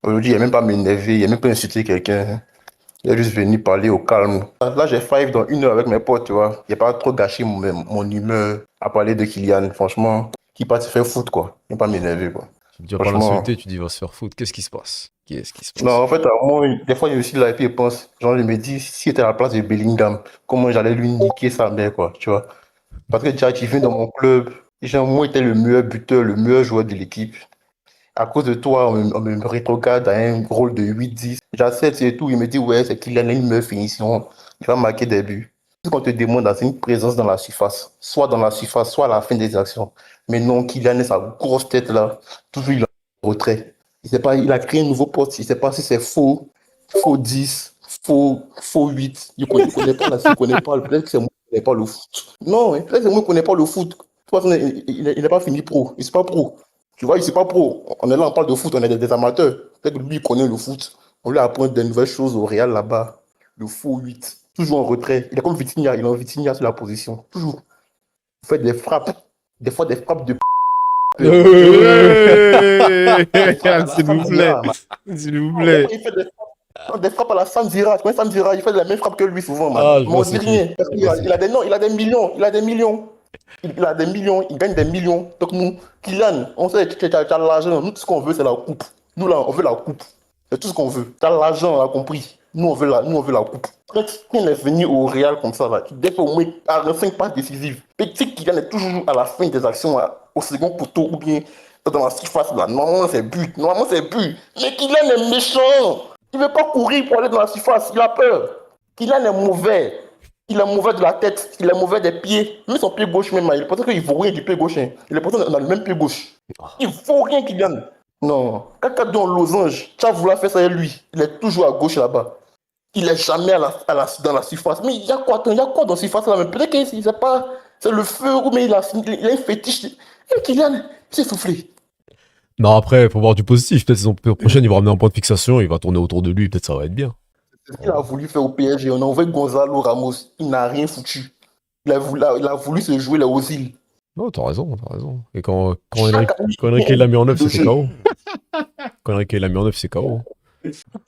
Aujourd'hui, il n'est même pas m'énerver, il n'est même pas insulter quelqu'un. Il est juste venu parler au calme. Là, j'ai five dans 1 heure avec mes potes, tu vois. Il n'a pas trop gâché mon humeur à parler de Kylian. Franchement, qui part se faire foutre, quoi. Il n'est pas m'énerver, quoi. Tu ne dois pas Franchement. l'insulter, tu dis, va se faire foutre. Qu'est-ce qui se passe? Qu'est-ce qui se Non, passe? en fait, moi, des fois, je me suis là et puis je pense, genre, je me dis, si c'était à la place de Bellingham, comment j'allais lui niquer sa mère, quoi, tu vois. Parce que déjà, tu viens dans mon club, déjà, moi, j'étais le meilleur buteur, le meilleur joueur de l'équipe. À cause de toi, on me rétrograde à un rôle de 8-10. J'accepte et tout. Il me dit, ouais, c'est qu'il a une meilleure finition. Il va marquer des buts. Ce qu'on te demande, c'est une présence dans la surface. Soit dans la surface, soit à la fin des actions. Mais non, Kylian est sa grosse tête là. Toujours, il est en retrait. Il sait pas, il a créé un nouveau poste. Il ne sait pas si c'est faux, faux 10, faux 8. Il connaît pas là, il connaît pas. Peut-être que c'est moi qui ne connais pas le foot. Non, hein, peut-être que c'est moi qui ne connais pas le foot. Il n'est pas fini pro. Il n'est pas pro. Tu vois, il c'est pas pro. On est là, on parle de foot, on est des amateurs. Peut-être que lui, il connaît le foot. On lui apprend des nouvelles choses au Real là-bas. Le faux 8. Toujours en retrait. Il est comme Vitinha, il est en Vitinha sur la position. Toujours. Il fait des frappes. Des fois, des frappes de S'il vous plaît. S'il vous plaît. Il fait des frappes à la Sanzira. Tu connais Sanzira, il fait la même frappe que lui souvent, man. Ah, je Mais on vois dit c'est qui. rien. Parce Je qu'il vois a, c'est il a qui. des, non, il a des millions. Il a des millions. Il a des millions. Il gagne des millions. Donc nous, Kylian, on sait que tu as l'argent. Nous, tout ce qu'on veut, c'est la coupe. Nous, là, on veut la coupe. C'est tout ce qu'on veut. Tu as l'argent, on a compris. Nous, on veut la coupe. Quand il est venu au Real comme ça, là, dès qu'au moins 45 passes décisives, petit Kylian est toujours à la fin des actions, là, au second poteau ou bien dans la surface, là. Normalement, c'est but. Normalement, c'est but. Mais Kylian est méchant. Il ne veut pas courir pour aller dans la surface. Il a peur. Kylian est mauvais. Il est mauvais de la tête, il est mauvais des pieds. Même son pied gauche, même, il pense qu'il ne vaut rien du pied gauche. Hein. Il est pourtant dans le même pied gauche. Il ne vaut rien qu'il gagne. Non. Quand tu as dans losange, tu as voulu faire ça avec lui. Il est toujours à gauche là-bas. Il n'est jamais dans la surface. Mais il y a quoi, il y a quoi dans la surface là? Peut-être que c'est pas. C'est le feu ou mais il a un fétiche. Et Kylian, il s'est soufflé. Non, après, il faut voir du positif. Peut-être saison prochaine, il va ramener un point de fixation, il va tourner autour de lui, peut-être ça va être bien. C'est ce qu'il a voulu faire au PSG. On a envoyé Gonzalo Ramos. Il n'a rien foutu. Il a voulu se jouer les aux îles. Non, t'as raison, t'as raison. Et quand Chaque année, Quand Enrique l'a mis en œuvre, de c'était jeu. KO. Quand Enrique l'a mis en œuvre, c'est KO.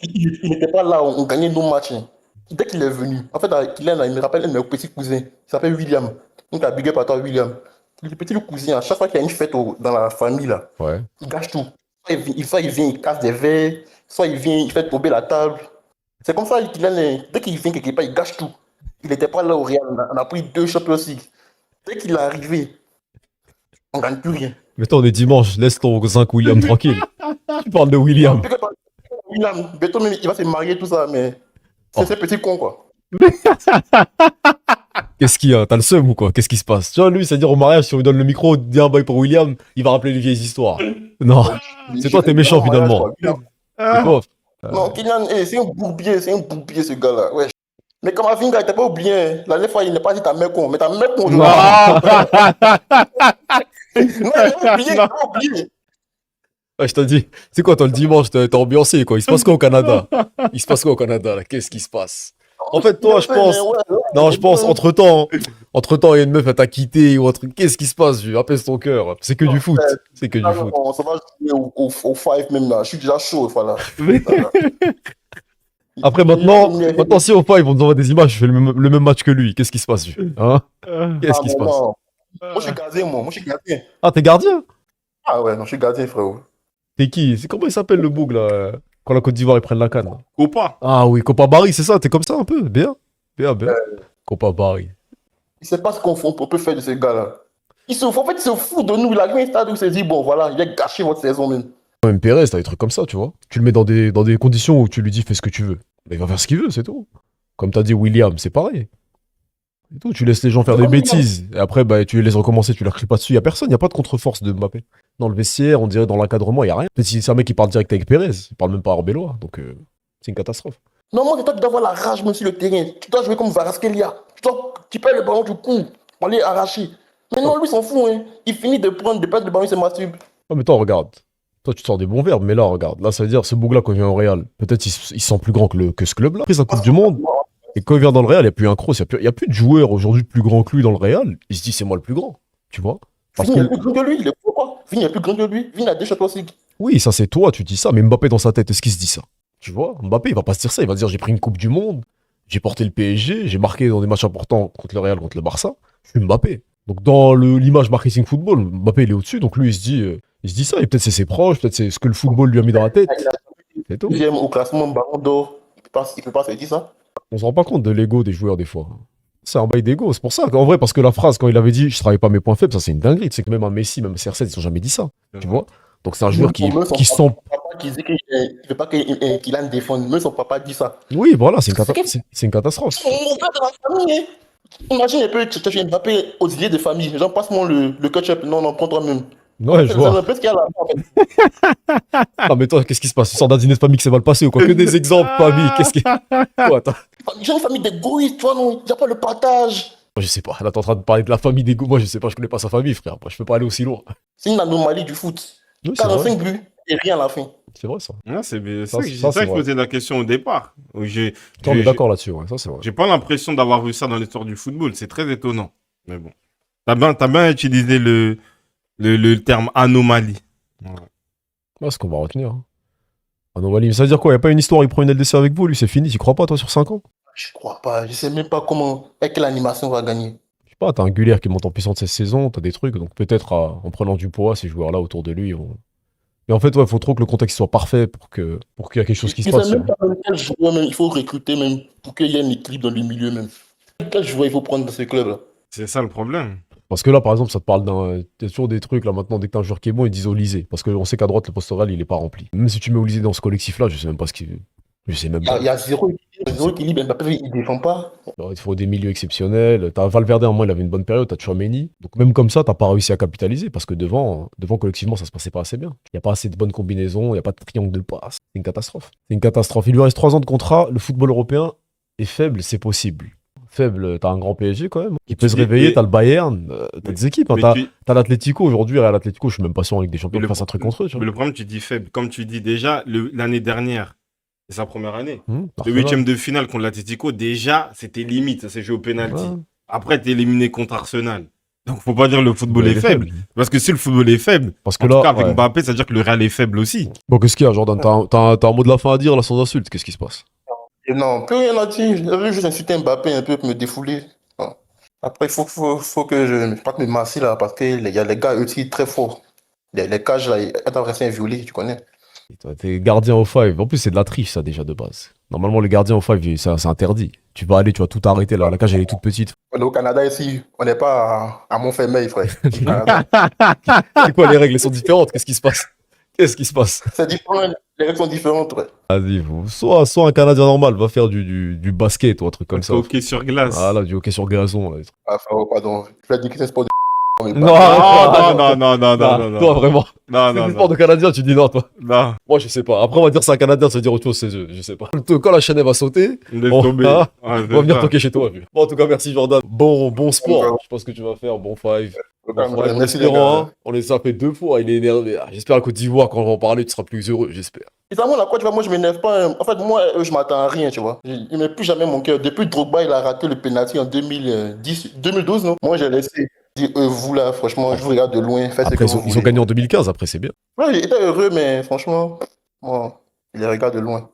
Il n'était pas là, on gagnait nos matchs. Hein. Dès qu'il est venu, en fait, Kylian, il me rappelle un de mes petits cousins, il s'appelle William. Donc, la big up à toi, William. Le petit cousin, à chaque fois qu'il y a une fête dans la famille, là, Ouais. il gâche tout. Soit il vient, il casse des verres, soit il vient, il fait tomber la table. C'est comme ça, Kylian, dès qu'il vient quelque part, il gâche tout. Il n'était pas là au Real, on a pris 2 Champions League. Dès qu'il est arrivé, on ne gagne plus rien. Mais toi, on est dimanche, laisse ton zinc William tranquille. Tu parles de William. William, bientôt même, il va se marier, tout ça, mais Oh. c'est un petit con, quoi. Qu'est-ce qu'il y a? T'as le seum ou quoi? Qu'est-ce qui se passe? Tu vois, lui, c'est-à-dire au mariage, si on lui donne le micro, dit un bail pour William, il va rappeler les vieilles histoires. Non, c'est toi, t'es méchant finalement. C'est toi. Non, Kylian, c'est un bourbier ce gars-là. Ouais. Mais comme Avinga, il t'a pas oublié. Hein. La dernière fois, il n'est pas dit ta mère con, mais ta mère con, je Non. Non, il a oublié. Ouais, je t'ai dit, c'est quoi, toi, le dimanche, t'es ambiancé, quoi. Il se passe quoi au Canada? Il se passe quoi au Canada, là? Qu'est-ce qui se passe? En fait, toi, je pense. Non, je pense, entre-temps, il y a une meuf, elle t'a quitté ou un truc. Qu'est-ce qui se passe, vieux? Apaise ton cœur. C'est que du foot. C'est que du foot. On s'en va jouer au 5 même là. Je suis déjà chaud, voilà. Après, maintenant, si au 5, on nous envoie des images, je fais le même match que lui. Qu'est-ce qui se passe, vieux? Hein? Qu'est-ce qui se passe? Non. Moi, je suis gardien, moi. Moi, je suis gardien. Ah, t'es gardien? Ah ouais, non, je suis gardien, frérot. T'es qui? C'est comment il s'appelle le boug, là? Quand la Côte d'Ivoire, ils prennent la canne. Là. Copa. Ah oui, Copa Barry, c'est ça? T'es comme ça un peu? Bien. Bien, bien. Copa Barry. Il sait pas ce qu'on peut faire de ce gars-là. En fait, il se fout de nous. Il a vu un stade où il s'est dit, bon, voilà, il a gâché votre saison même. Même Pérez, t'as des trucs comme ça, tu vois. Tu le mets dans des conditions où tu lui dis fais ce que tu veux. Mais il va faire ce qu'il veut, c'est tout. Comme t'as dit William, c'est pareil. C'est tout. Tu laisses les gens faire des bêtises. Et après, bah, tu les laisses recommencer, tu leur cries pas dessus. Y a personne, y a pas de contre-force de Mbappé. Dans le vestiaire, on dirait dans l'encadrement, y a rien. Peut-être si c'est un mec qui parle direct avec Pérez, il parle même pas Arbeloa. Donc, c'est une catastrophe. Normalement, c'est toi qui dois avoir la rage même sur le terrain. Tu dois jouer comme Varaskelia. Tu perds le ballon du coup pour aller arracher. Mais non, lui, s'en fout. Hein. Il finit de perdre le ballon, il se masturbe. Oh, mais toi, regarde. Toi, tu te sors des bons verbes, mais là, regarde. Là, ça veut dire, ce boug-là, quand il vient au Real, peut-être il se sent plus grand que ce club-là. Pris sa Coupe du Monde. Et quand il vient dans le Real, il n'y a plus un cross. Il n'y a plus de joueur aujourd'hui plus grand que lui dans le Real. Il se dit, c'est moi le plus grand. Tu vois? Parce Vini que... est plus grand que lui. Il est fou, quoi. Vini est plus grand que lui. Vini a 2 Champions League. Oui, ça c'est toi, tu dis ça, mais Mbappé dans sa tête, est-ce qu'il se dit ça? Tu vois, Mbappé, il va pas se dire ça, il va se dire j'ai pris une Coupe du Monde, j'ai porté le PSG, j'ai marqué dans des matchs importants contre le Real, contre le Barça, je suis Mbappé. Donc dans l'image marketing football, Mbappé il est au-dessus, donc lui il se dit ça, et peut-être c'est ses proches, peut-être c'est ce que le football lui a mis dans la tête, Il a c'est tout. deuxième au classement Ballon d'Or. Il peut pas se dire ça. On se rend pas compte de l'ego des joueurs des fois. C'est un bail d'ego, c'est pour ça qu'en vrai, parce que la phrase quand il avait dit je travaille pas mes points faibles, ça c'est une dinguerie, tu sais que même un Messi, même un CR7, ils ont jamais dit ça, tu vois. Donc c'est un joueur Même son qui sent. papa qui dit qu'il ne veut pas qu'il a une défense. Même son papa dit ça. Oui, voilà, c'est C'est que une catastrophe. mon père de la famille, hein. Imagine un peu, tu fais Mbappé au dîner de famille. Les gens passe-moi le ketchup. Non, non, prends toi-même. Ouais, je C'est vois. un peu ce qu'il y a là. En fait. Ah, mais toi, qu'est-ce qui se passe? Tu sors d'un dîner de famille qui s'est mal passé ou quoi? Que des exemples, famille. Qu'est-ce qui. Quoi, attends. J'ai une famille d'égoïstes, tu vois, non. Il n'y a pas le partage. Moi, je sais pas. Là, t'es en train de parler de la famille des goûts. Moi, je sais pas, je connais pas sa famille, frère. Moi, je peux pas aller aussi loin. C'est une anomalie du foot. Oui, c'est vrai. 45 buts et rien à la fin. C'est vrai, ça. Ah, c'est Ça, ça, ça, que c'est je vrai. posais la question au départ. Où On est d'accord là-dessus, ouais. Ça, c'est vrai. j'ai pas l'impression d'avoir vu ça dans l'histoire du football. C'est très étonnant. Mais bon. T'as bien utilisé le terme anomalie. Voilà. Ouais, c'est ce qu'on va retenir. Hein. Anomalie. Mais ça veut dire quoi? Y a pas une histoire, il prend une LDC avec vous, lui, c'est fini. Tu crois pas, toi, sur 5 ans? Je crois pas. Je sais même pas comment, avec quelle animation on va gagner. Je sais pas, t'as un Gulière qui monte en puissance cette saison, t'as des trucs. Donc peut-être en prenant du poids, ces joueurs-là autour de lui, ils vont. Mais en fait, ouais, faut trop que le contexte soit parfait pour qu'il y ait quelque chose qui se Je sais passe. même pas quel joueur même il faut recruter même pour qu'il y ait un équilibre dans le milieu même. Quel joueur il faut prendre dans ce club-là? C'est ça le problème. Parce que là, par exemple, ça te parle d'un. T'as toujours des trucs là maintenant, dès que t'as un joueur qui est bon, ils disent Olysée. Parce qu'on sait qu'à droite, le poste oral, il est pas rempli. Même si tu mets Olysée dans ce collectif-là, je sais même pas ce qu'il. Je sais même pas. Il y a zéro équilibre. Mbappé, il défend pas. Alors, il te faut des milieux exceptionnels. T'as Valverde, à un moment, il avait une bonne période. T'as Tchouaméni. Donc, même comme ça, t'as pas réussi à capitaliser. Parce que devant, collectivement, ça se passait pas assez bien. Il y a pas assez de bonnes combinaisons. Il y a pas de triangle de passe. C'est une catastrophe. C'est une catastrophe. Il lui reste 3 ans de contrat. Le football européen est faible, c'est possible. Faible, t'as un grand PSG quand même. Qui peut se réveiller. T'as le Bayern. T'as des équipes. Hein, t'as l'Atlético aujourd'hui. Real Atlético, je suis même pas sûr en Ligue des Champions de faire un truc contre eux. Tu vois. Mais le problème, tu dis faible. Comme tu dis déjà, l'année dernière, c'est sa première année. Le Arsenal. 8e de finale contre l'Atlético, déjà, c'était limite. Ça s'est joué au penalty. Ouais. Après, t'es éliminé contre Arsenal. Donc, faut pas dire que le football Ouais, est il est faible. faible. Parce que si le football est faible, Parce que en tout là, cas, avec ouais. Mbappé, ça veut dire que le Real est faible aussi. Bon, qu'est-ce qu'il y a, Jordan? T'as un mot de la fin à dire là sans insulte? Qu'est-ce qui se passe? Et non, plus rien à dire. J'avais juste insulté Mbappé un peu pour me défouler. Bon. Après, il faut que je pas me masser là, parce qu'il y a les gars aussi très forts. Les cages là, ils doivent rester inviolés, tu connais. Et toi, t'es gardien au 5. En plus, c'est de la triche, ça, déjà, de base. Normalement, les gardiens au 5, c'est interdit. Tu vas aller, tu vas tout arrêter là. La cage, elle est toute petite. On est au Canada ici, on n'est pas à Montfermeil, frère. Au Canada. C'est quoi, les règles? Elles sont différentes. Qu'est-ce qui se passe? Qu'est-ce qui se passe? C'est différent, les règles sont différentes, ouais. Vas-y, soit un Canadien normal va faire du basket ou un truc comme ça. Hockey sur glace. Ah là, du hockey sur gazon. Là. Ah, pardon, je vais dire que c'est un sport de mais Non, pas- Non. Toi, vraiment. Non, C'est du sport de Canadien, tu dis non, toi. Non, Moi, je sais pas. Après, on va dire c'est un Canadien, ça veut dire autre chose, c'est eux. Je sais pas. Quand la chaîne elle va sauter, laisse Bon, tomber. ah, Ouais, on va venir toquer chez toi. Vu. Bon, en tout cas, merci Jordan. Bon sport. Je pense que tu vas faire. Bon 5. Merci les Espérant, gars. hein. On les a fait 2 fois, il est énervé. Ah, j'espère qu'à Côte d'Ivoire, quand on va en parler, tu seras plus heureux, j'espère. Bizarrement, la Côte d'Ivoire, moi, je m'énerve pas. En fait, moi, je m'attends à rien, tu vois. Il ne met plus jamais mon cœur. Depuis Drogba, il a raté le penalty en 2012, non? Moi, j'ai laissé. Dit, vous là, franchement, je vous regarde de loin. Faites ce Après, que vous ils ont voulez. gagné en 2015, après, c'est bien. Ouais, il était heureux, mais franchement, moi, il les regarde de loin.